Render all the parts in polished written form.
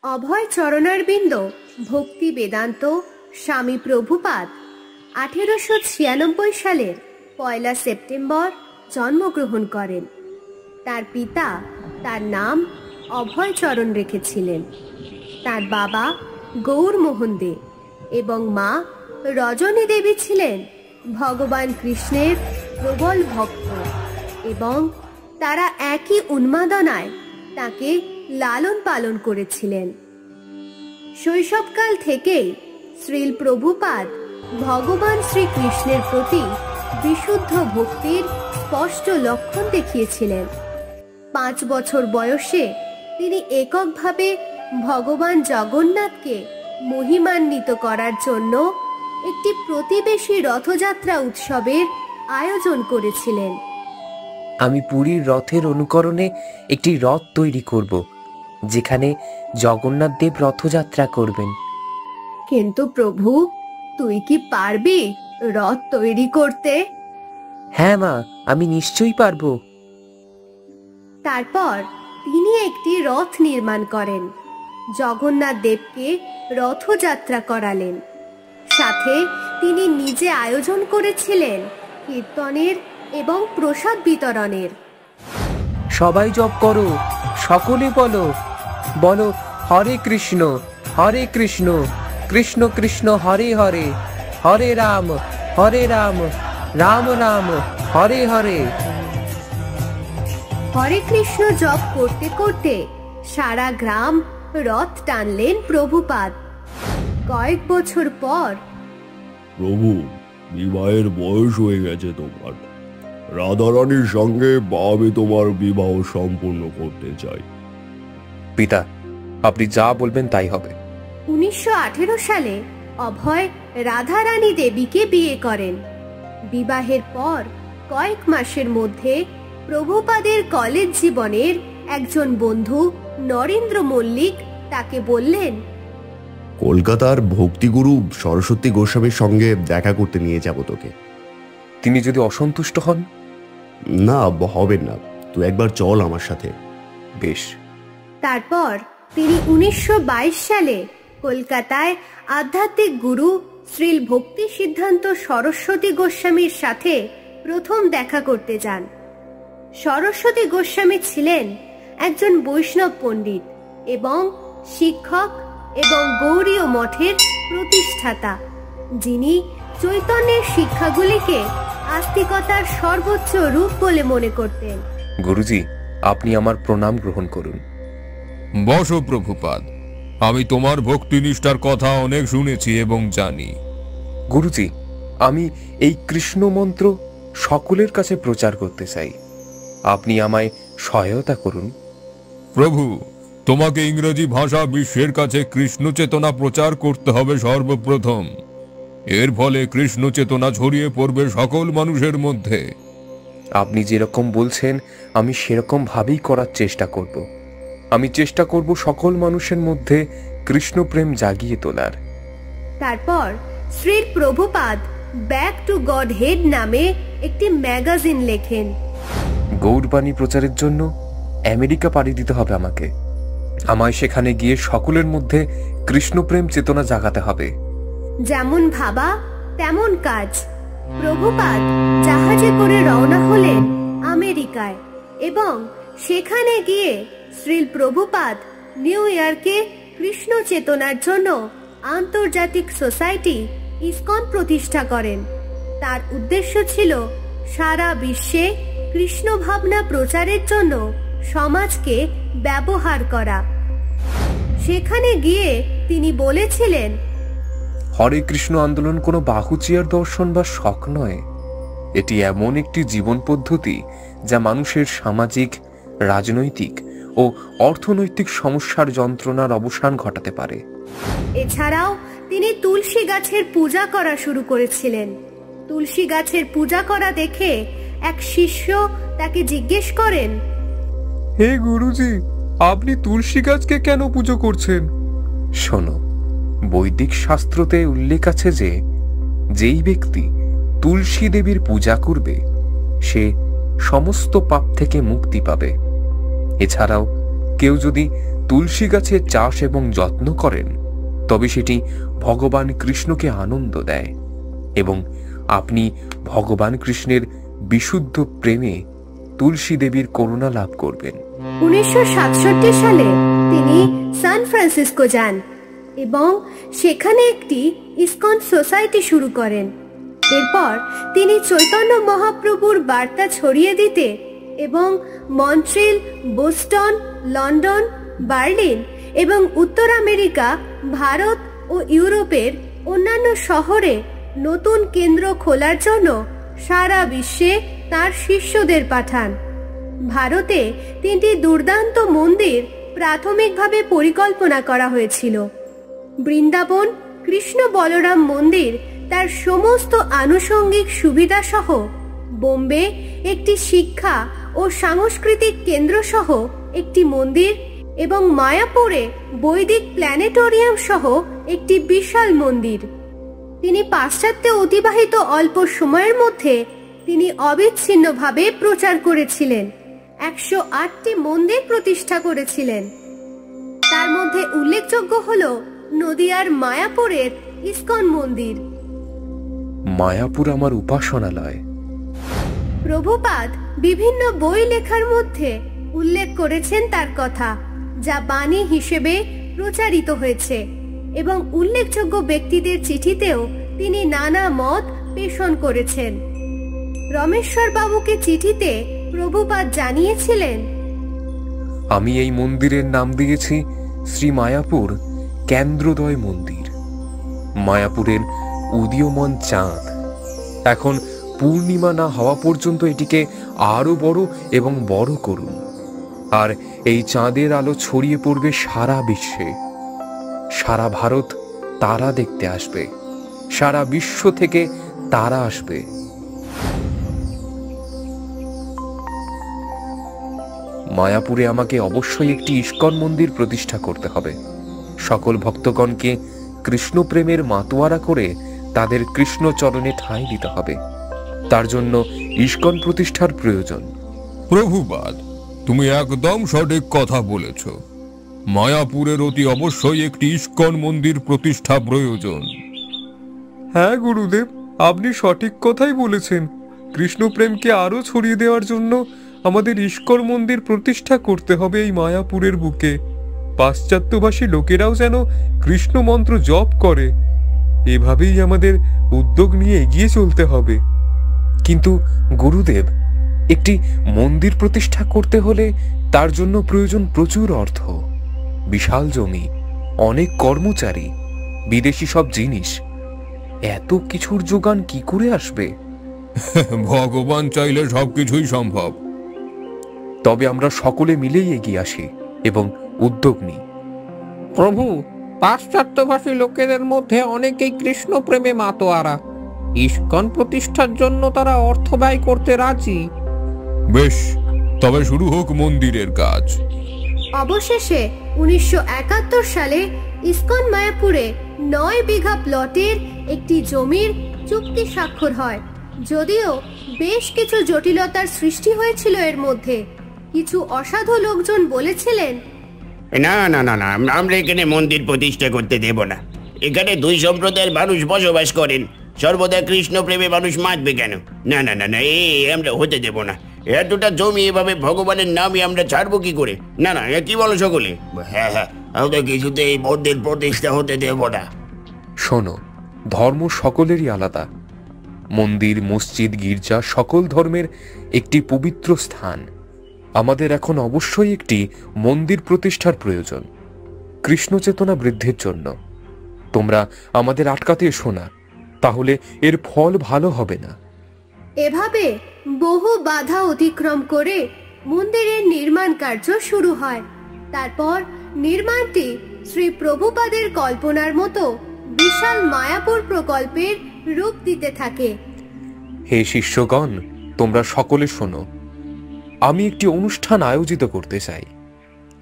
অভয় চরণারবিন্দ ভক্তি বেদান্ত স্বামী প্রভুপাদ 1896 সালের 1 সেপ্টেম্বর জন্মগ্রহণ করেন। তার পিতা তার নাম অভয় চরণ রেখেছিলেন। তার বাবা গৌরমোহন দে এবং মা রজনী দেবী ছিলেন ভগবান কৃষ্ণের প্রবল ভক্ত এবং তারা একই উন্মাদনায় তাকে লালন পালন করেছিলেন। শৈশবকাল থেকেই শ্রীল প্রভুপাদ ভগবান শ্রীকৃষ্ণের প্রতি বিশুদ্ধ ভক্তির স্পষ্ট লক্ষণ দেখিয়েছিলেন। 5 বছর বয়সে তিনি এককভাবে ভগবান জগন্নাথকে মহিমান্বিত করার জন্য একটি প্রতিবেশী রথযাত্রা উৎসবের আয়োজন করেছিলেন। আমি পুরীর রথের অনুকরণে একটি রথ তৈরি করব, যেখানে জগন্নাথ দেব রথযাত্রা করবেন। কিন্তু প্রভু, তুই কি পারবি রথ তৈরি করতে? হ্যাঁ মা, আমি নিশ্চয়ই পারবো। তারপর তিনি একটি রথ নির্মাণ করেন, জগন্নাথ দেবকে রথযাত্রা করালেন। সাথে তিনি নিজে আয়োজন করেছিলেন কীর্তনের এবং প্রসাদ বিতরণের। সবাই জপ করো, সকলে বলো বলো হরে কৃষ্ণ কৃষ্ণ কৃষ্ণ হরে হরে, হরে রাম রাম রাম হরে হরে। হরে কৃষ্ণ জপ করতে করতে সারা গ্রাম রথ টানলেন প্রভুপাদ। কয়েক বছর পর, প্রভু, বিবাহের বয়স হয়ে গেছে তোমার। রাধারানীর সঙ্গে আমি তোমার বিবাহ সম্পূর্ণ করতে চাই। পিতা, আপনি যা বলবেন তাই হবে। 1918 সালে অভয় রাধারানী দেবীকে বিয়ে করেন। বিবাহের পর কয়েক মাসের মধ্যে প্রভুপাদের কলেজ জীবনের একজন বন্ধু নরেন্দ্র মল্লিক তাকে বললেন, কলকাতার ভক্তিগুরু সরস্বতী গোস্বামীর সঙ্গে দেখা করতে নিয়ে যাব তোকে। তিনি যদি অসন্তুষ্ট হন? না, হবেন না, তুই একবার চল আমার সাথে। বেশ। তারপর তিনি 1922 সালে কলকাতায় আধ্যাত্মিক গুরু শ্রীল ভক্তি সিদ্ধান্ত সরস্বতী গোস্বামীর সাথে প্রথম দেখা করতে যান। সরস্বতী গোস্বামী ছিলেন একজন বৈষ্ণব পণ্ডিত এবং শিক্ষক এবং গৌড়ীয় মঠের প্রতিষ্ঠাতা, যিনি চৈতন্যের শিক্ষাগুলিকে আস্তিকতার সর্বোচ্চ রূপ বলে মনে করতেন। গুরুজি, আপনি আমার প্রণাম গ্রহণ করুন। বসো প্রভুপাদ, আমি তোমার ভক্তি নিষ্ঠার কথা অনেক শুনেছি এবং জানি। গুরুজি, আমি এই কৃষ্ণ মন্ত্র সকলের কাছে প্রচার করতে চাই, আপনি আমায় সহায়তা করুন। প্রভু, তোমাকে ইংরেজি ভাষা বিশ্বের কাছে কৃষ্ণ চেতনা প্রচার করতে হবে সর্বপ্রথম। এর ফলে কৃষ্ণ চেতনা ছড়িয়ে পড়বে সকল মানুষের মধ্যে। আপনি যেরকম বলছেন আমি সেরকম ভাবেই করার চেষ্টা করব। আমি চেষ্টা করব সকল মানুষের মধ্যে কৃষ্ণ প্রেম জাগিয়ে তোলার। তারপর Shri Prabhupada back to god head নামে একটি ম্যাগাজিন লেখেন। গৌরবাণী প্রচারের জন্য আমেরিকা পাড়ি দিতে হবে আমাকে। আমায় সেখানে গিয়ে সকলের মধ্যে কৃষ্ণপ্রেম চেতনা জাগাতে হবে। যেমন ভাবা তেমন কাজ। প্রভুপাদ জাহাজে করে রওনা হলেন আমেরিকায় এবং সেখানে গিয়ে শ্রীল প্রভুপাদ নিউ ইয়র্কে কৃষ্ণ চেতনার জন্য আন্তর্জাতিক সোসাইটি ইসকন প্রতিষ্ঠা করেন। তার উদ্দেশ্য ছিল সারা বিশ্বে কৃষ্ণ ভাবনা প্রচারের জন্য সমাজকে ব্যবহার করা। সেখানে গিয়ে তিনি বলেছিলেন, হরে কৃষ্ণ আন্দোলন কোনো বাহুচিয়ার দর্শন বা শখ নয়, এটি এমন একটি জীবন পদ্ধতি যা মানুষের সামাজিক, রাজনৈতিক ও অর্থনৈতিক সমস্যার যন্ত্রণার অবসান ঘটাতে পারে। এছাড়াও তিনি তুলসী গাছের পূজা করা শুরু করেছিলেন। তুলসী গাছের পূজা করা দেখে এক শিষ্য তাকে জিজ্ঞেস করেন, হে গুরুজি, আপনি তুলসী গাছকে কেন পুজো করছেন? শোনো, বৈদিক শাস্ত্রতে উল্লেখ আছে যে যেই ব্যক্তি তুলসী দেবীর পূজা করবে সে সমস্ত পাপ থেকে মুক্তি পাবে। এছাড়াও কেউ যদি তুলসী গাছের চাষ এবং যত্ন করেন, তবে সেটি ভগবান কৃষ্ণকে আনন্দ দেয় এবং আপনি ভগবান কৃষ্ণের বিশুদ্ধ প্রেমে তুলসী দেবীর করুণা লাভ করবেন। 1967 সালে তিনি সান ফ্রান্সিসকো যান এবং সেখানে একটি ইসকন সোসাইটি শুরু করেন। এরপর তিনি চৈতন্য মহাপ্রভুর বার্তা ছড়িয়ে দিতে এবং মন্ট্রিল, বোস্টন, লন্ডন, বার্লিন এবং উত্তর আমেরিকা, ভারত ও ইউরোপের অন্যান্য শহরে নতুন কেন্দ্র খোলার জন্য সারা বিশ্বে তার শিষ্যদের পাঠান। ভারতে 3টি দুর্দান্ত মন্দির প্রাথমিকভাবে পরিকল্পনা করা হয়েছিল। বৃন্দাবন কৃষ্ণ বলরাম মন্দির তার সমস্ত আনুষঙ্গিক সুবিধা সহ, বোম্বে একটি শিক্ষা ও সাংস্কৃতিক কেন্দ্র সহ একটি মন্দির এবং মায়াপুরে বৈদিক প্ল্যানেটোরিয়াম সহ একটি বিশাল মন্দির। তিনি পাশ্চাত্যে অতিবাহিত অল্প সময়ের মধ্যে তিনি অবিচ্ছিন্নভাবে প্রচার করেছিলেন, 108টি মন্দির প্রতিষ্ঠা করেছিলেন। তার মধ্যে উল্লেখযোগ্য হল নদিয়ার মায়াপুরের ইসকন মন্দির। মায়াপুর আমার উপাসনালয়। প্রভুপাদ বিভিন্ন বই লেখার মধ্যে উল্লেখ করেছেন তার কথা, যা বাণী হিসেবে প্রচারিত হয়েছে, এবং উল্লেখযোগ্য ব্যক্তিদের চিঠিতেও তিনি নানা মত পেশন করেছেন। রমেশ্বর বাবুকে চিঠিতে প্রভুপাদ জানিয়েছিলেন, আমি এই মন্দিরের নাম দিয়েছি শ্রী মায়াপুর কেন্দ্রোদয় মন্দির। মায়াপুরের উদীয়মান চাঁদ এখন পূর্ণিমা না হওয়া পর্যন্ত এটিকে আরো বড় এবং বড় করুন, আর এই চাঁদের আলো ছড়িয়ে পড়বে সারা বিশ্বে। সারা ভারত তারা দেখতে আসবে, সারা বিশ্ব থেকে তারা আসবে। মায়াপুরে আমাকে অবশ্যই একটি ইস্কন মন্দির প্রতিষ্ঠা করতে হবে। সকল ভক্তগণকে কৃষ্ণ প্রেমের মাতোয়ারা করে তাদের কৃষ্ণ চরণে ঠাঁই দিতে হবে। তার জন্য ইস্কন প্রতিষ্ঠার প্রয়োজন। প্রভুপাদ, তুমি একদম সঠিক কথা বলেছ। মায়াপুরের অতি অবশ্যই একটি ইস্কন মন্দির প্রতিষ্ঠা প্রয়োজন। হ্যাঁ গুরুদেব, আপনি সঠিক কথাই বলেছেন। কৃষ্ণ প্রেমকে আরো ছড়িয়ে দেওয়ার জন্য আমাদের ইস্কন মন্দির প্রতিষ্ঠা করতে হবে এই মায়াপুরের বুকে। পাশ্চাত্যভাষী লোকেরাও যেন কৃষ্ণ মন্ত্র জপ করে। এভাবেই আমাদের উদ্যোগ নিয়ে এগিয়ে চলতে হবে। কিন্তু গুরুদেব, একটি মন্দির প্রতিষ্ঠা করতে হলে তার জন্য প্রয়োজন প্রচুর অর্থ, বিশাল জমি, অনেক কর্মচারী, বিদেশি সব জিনিস। এত কিছুর যোগান কি করে আসবে? ভগবান চাইলে সবকিছুই সম্ভব। তবে আমরা সকলে মিলেই এগিয়ে আসি এবং উদ্যোগ নিই। প্রভু, পাশ্চাত্যভাষী লোকেদের মধ্যে অনেকেই কৃষ্ণ প্রেমে মাতোয়ারা। ইস্কন প্রতিষ্ঠার জন্য তারা অর্থ ব্যয় করতে রাজি। বেশ, তবে শুরু হোক মন্দিরের কাজ। অবশেষে 1971 সালে ইসকন মায়াপুরে 9 বিঘা প্লটের একটি জমির চুক্তি স্বাক্ষর হয়। যদিও বেশ কিছু জটিলতার সৃষ্টি হয়েছিল এর মধ্যে। কিছু অসাধু লোকজন বলেছিলেন, না না না না, আমরা এখানে মন্দির প্রতিষ্ঠা করতে দেব না। এখানে 2 সম্প্রদায়ের মানুষ বসবাস করেন, সর্বদা কৃষ্ণ প্রেমে মানুষ মাতবে কেন? না না না না, আমরা হতে দেব না। এতটা জমি এভাবে ভগবানের নামে আমরা ছাড়বো কি করে? না না, কি বলো সকলে? হ্যাঁ হ্যাঁ, আমরা কিছুতে এই মন্দির প্রতিষ্ঠা হতে দেব না। শোনো, ধর্ম সকলেরই আলাদা। মন্দির, মসজিদ, গির্জা সকল ধর্মের একটি পবিত্র স্থান। আমাদের এখন অবশ্যই একটি মন্দির প্রতিষ্ঠার প্রয়োজন, কৃষ্ণ চেতনা বৃদ্ধির জন্য। তোমরা আমাদের আটকাতে এসো না, তাহলে এর ফল ভালো হবে না। এভাবে বহু বাধা অতিক্রম করে মন্দিরের নির্মাণ কার্য শুরু হয়। তারপর নির্মাণটি শ্রী প্রভুপাদের কল্পনার মতো বিশাল মায়াপুর প্রকল্পের রূপ দিতে থাকে। হে শিষ্যগণ, তোমরা সকলে শোনো। আমি একটি অনুষ্ঠান আয়োজিত করতে চাই।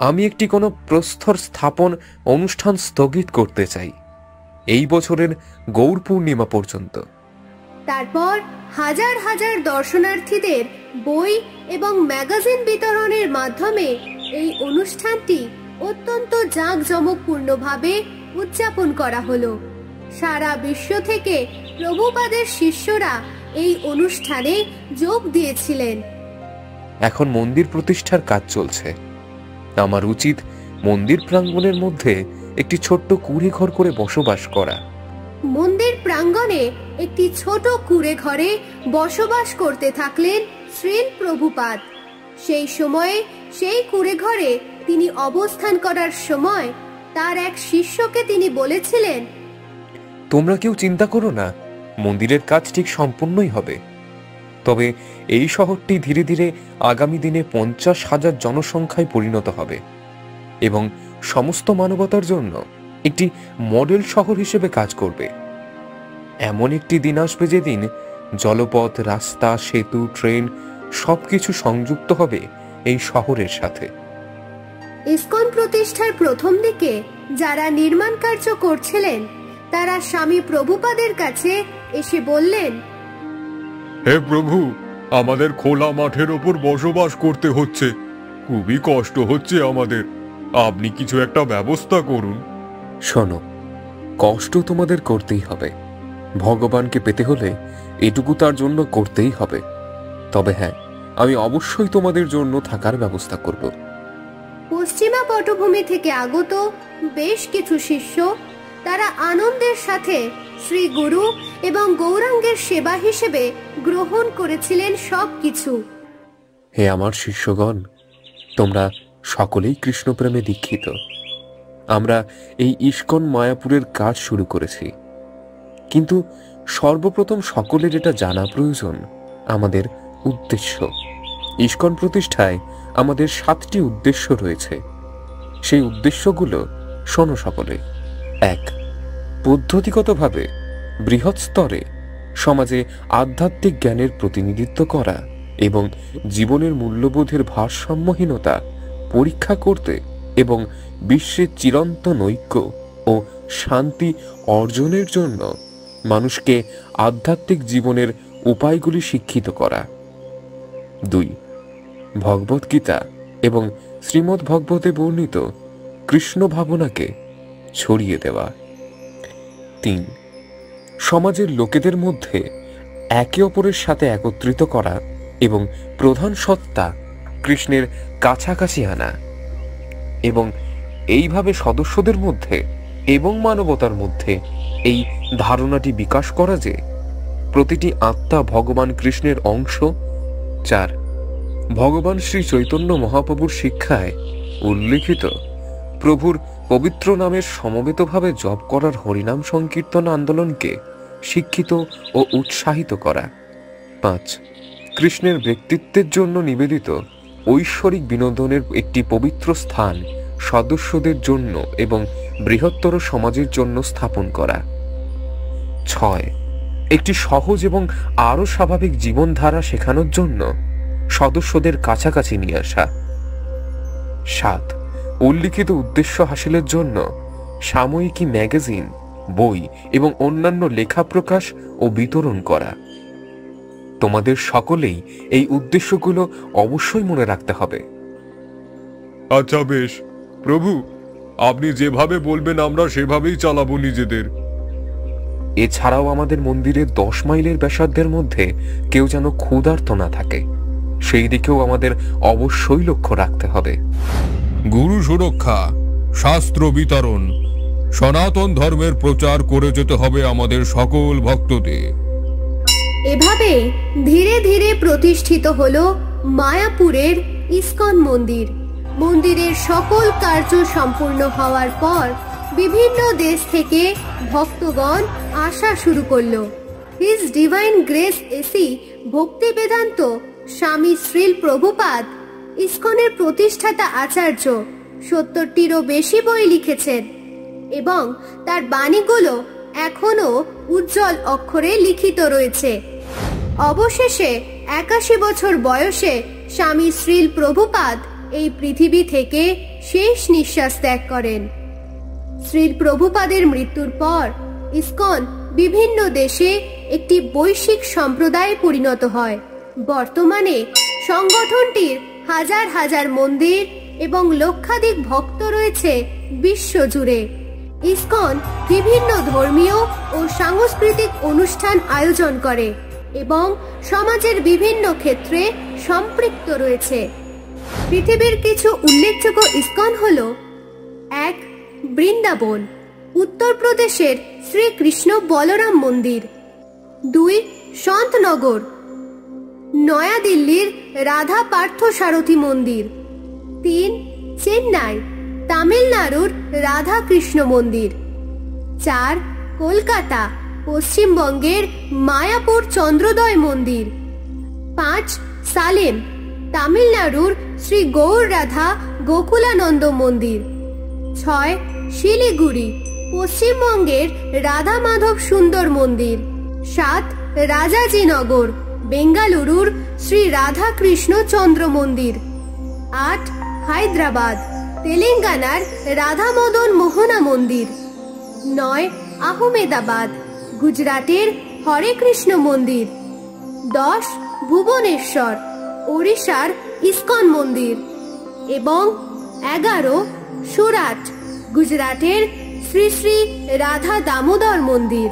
আমি একটি কোনো প্রস্তর স্থাপন অনুষ্ঠান স্থগিত করতে চাই এই বছরের গৌর পূর্ণিমা পর্যন্ত। তারপর হাজার হাজার দর্শনার্থীদের বই এবং ম্যাগাজিন বিতরণের মাধ্যমে এই অনুষ্ঠানটি অত্যন্ত জাঁকজমকপূর্ণভাবে উদযাপন করা হলো। সারা বিশ্ব থেকে প্রভুপাদের শিষ্যরা এই অনুষ্ঠানে যোগ দিয়েছিলেন। এখন মন্দির প্রতিষ্ঠার কাজ চলছে। আমার উচিত মন্দির প্রাঙ্গণের মধ্যে একটি ছোট্ট কুঁড়ে ঘর করে বসবাস করা। মন্দির প্রাঙ্গণে একটি ছোট কুঁড়ে ঘরে বসবাস করতে থাকলেন শ্রীল প্রভুপাদ। সেই সময়ে সেই কুঁড়ে ঘরে তিনি অবস্থান করার সময় তার এক শিষ্যকে তিনি বলেছিলেন, তোমরা কেউ চিন্তা করো না, মন্দিরের কাজ ঠিক সম্পূর্ণই হবে। তবে এই শহরটি ধীরে ধীরে আগামী দিনে 50,000 জনসংখ্যায় পরিণত হবে এবং সমস্ত মানবতার জন্য একটি মডেল শহর হিসেবে কাজ করবে। এমন একটি দিন আসবে যেদিন জলপথ, রাস্তা, সেতু, ট্রেন সবকিছু সংযুক্ত হবে এই শহরের সাথে। ইসকন প্রতিষ্ঠার প্রথম দিকে যারা নির্মাণ কার্য করছিলেন তারা স্বামী প্রভুপাদের কাছে এসে বললেন, হে প্রভু, আমাদের খোলা মাঠের ওপর বসবাস করতে হচ্ছে, খুবই কষ্ট হচ্ছে আমাদের, আপনি কিছু একটা ব্যবস্থা করুন। শোনো, কষ্ট তোমাদের করতেই হবে। ভগবানকে পেতে হলে এটুকু তার জন্য করতেই হবে। তবে হ্যাঁ, আমি অবশ্যই তোমাদের জন্য থাকার ব্যবস্থা করব। পশ্চিমা পটভূমি থেকে আগত বেশ কিছু শিষ্য তারা আনন্দের সাথে শ্রী গুরু এবং গৌরাঙ্গের সেবা হিসেবে গ্রহণ করেছিলেন সবকিছু। হে আমার শিষ্যগণ, তোমরা সকলেই কৃষ্ণপ্রেমে দীক্ষিত। আমরা এই ইস্কন মায়াপুরের কাজ শুরু করেছি, কিন্তু সর্বপ্রথম সকলের এটা জানা প্রয়োজন আমাদের উদ্দেশ্য। ইস্কন প্রতিষ্ঠায় আমাদের 7টি উদ্দেশ্য রয়েছে। সেই উদ্দেশ্যগুলো শোনো সকলে। 1. পদ্ধতিগতভাবে বৃহৎ স্তরে সমাজে আধ্যাত্মিক জ্ঞানের প্রতিনিধিত্ব করা এবং জীবনের মূল্যবোধের ভারসাম্যহীনতা পরীক্ষা করতে এবং বিশ্বের চিরন্তন ঐক্য ও শান্তি অর্জনের জন্য মানুষকে আধ্যাত্মিক জীবনের উপায়গুলি শিক্ষিত করা। 2. ভগবদ্গীতা এবং শ্রীমদ্ ভগবতে বর্ণিত কৃষ্ণ ভাবনাকে ছড়িয়ে দেওয়া। 3. সমাজের লোকেদের মধ্যে একে অপরের সাথে একত্রিত করা এবং প্রধান সত্তা কৃষ্ণের কাছাকাছি আনা এবং এইভাবে সদস্যদের মধ্যে এবং মানবতার মধ্যে এই ধারণাটি বিকাশ করা যে প্রতিটি আত্মা ভগবান কৃষ্ণের অংশ। 4. ভগবান শ্রী চৈতন্য মহাপ্রভুর শিক্ষায় উল্লিখিত প্রভুর পবিত্র নামের সমবেতভাবে জপ করার হরিনাম সংকীর্তন আন্দোলনকে শিক্ষিত ও উৎসাহিত করা। 5. কৃষ্ণের ব্যক্তিত্বের জন্য নিবেদিত ঐশ্বরিক বিনোদনের একটি পবিত্র স্থান সদস্যদের জন্য এবং বৃহত্তর সমাজের জন্য স্থাপন করা। 6. একটি সহজ এবং আরো স্বাভাবিক জীবনধারা শেখানোর জন্য সদস্যদের কাছাকাছি নিয়ে আসা। 7. উল্লিখিত উদ্দেশ্য হাসিলের জন্য সাময়িকী, ম্যাগাজিন, বই এবং অন্যান্য লেখা প্রকাশ ও বিতরণ করা। তোমাদের সকলেই এই উদ্দেশ্যগুলো অবশ্যই মনে রাখতে হবে। আচ্ছা বেশ প্রভু, আপনি যেভাবে বলবেন আমরা সেভাবেই চালাবো নিজেদের। এছাড়াও আমাদের মন্দিরের 10 মাইলের ব্যাসার্ধের মধ্যে কেউ যেন ক্ষুধার্ত না থাকে, সেই দিকেও আমাদের অবশ্যই লক্ষ্য রাখতে হবে। গুরু সুরক্ষা, শাস্ত্র বিতরণ, সনাতন ধর্মের প্রচার করে যেতে হবে আমাদের সকল ভক্তদের। এভাবে ধীরে ধীরে প্রতিষ্ঠিত হলো মায়াপুরের ইসকন মন্দির। মন্দিরের সকল কার্য সম্পূর্ণ হওয়ার পর বিভিন্ন দেশ থেকে ভক্তগণ আসা শুরু করলো। হিজ ডিভাইন গ্রেস এসি ভক্তি বেদান্ত স্বামী শ্রীল প্রভুপাদ, ইসকনের প্রতিষ্ঠাতা আচার্য, 70টিরও বেশি বই লিখেছেন এবং তার বাণীগুলো এখনো উজ্জ্বল অক্ষরে লিখিত রয়েছে। অবশেষে 81 বছর বয়সে স্বামী শ্রীল প্রভুপাদ এই পৃথিবী থেকে শেষ নিঃশ্বাস ত্যাগ করেন। শ্রীল প্রভুপাদের মৃত্যুর পর ইসকন বিভিন্ন দেশে একটি বৈশ্বিক সম্প্রদায়ে পরিণত হয়। বর্তমানে সংগঠনটির হাজার হাজার মন্দির এবং লক্ষাধিক ভক্ত রয়েছে বিশ্বজুড়ে। ইসকন বিভিন্ন ধর্মীয় ও সাংস্কৃতিক অনুষ্ঠান আয়োজন করে এবং সমাজের বিভিন্ন ক্ষেত্রে সম্পৃক্ত রয়েছে। পৃথিবীর কিছু উল্লেখযোগ্য ইসকন হল: 1. বৃন্দাবন, উত্তরপ্রদেশের শ্রীকৃষ্ণ বলরাম মন্দির। 2. সন্তনগর, নয়াদিল্লির রাধা পার্থসারথী মন্দির। 3. চেন্নাই, তামিলনাড়ুর রাধা কৃষ্ণ মন্দির। 4. কলকাতা, পশ্চিমবঙ্গের মায়াপুর চন্দ্রোদয় মন্দির। 5. সালেম, তামিলনাড়ুর শ্রী গৌর রাধা গোকুলানন্দ মন্দির। 6. শিলিগুড়ি, পশ্চিমবঙ্গের রাধা মাধব সুন্দর মন্দির। 7. রাজাজিনগর, বেঙ্গালুরুর শ্রী রাধা কৃষ্ণ চন্দ্র মন্দির। 8. হায়দ্রাবাদ, তেলেঙ্গানার রাধা মদন মোহনা মন্দির। 9. আহমেদাবাদ, গুজরাটের হরে কৃষ্ণ মন্দির। 10. ভুবনেশ্বর, ওড়িশার ইসকন মন্দির। এবং 11. সুরাট, গুজরাটের শ্রী শ্রী রাধা দামোদর মন্দির।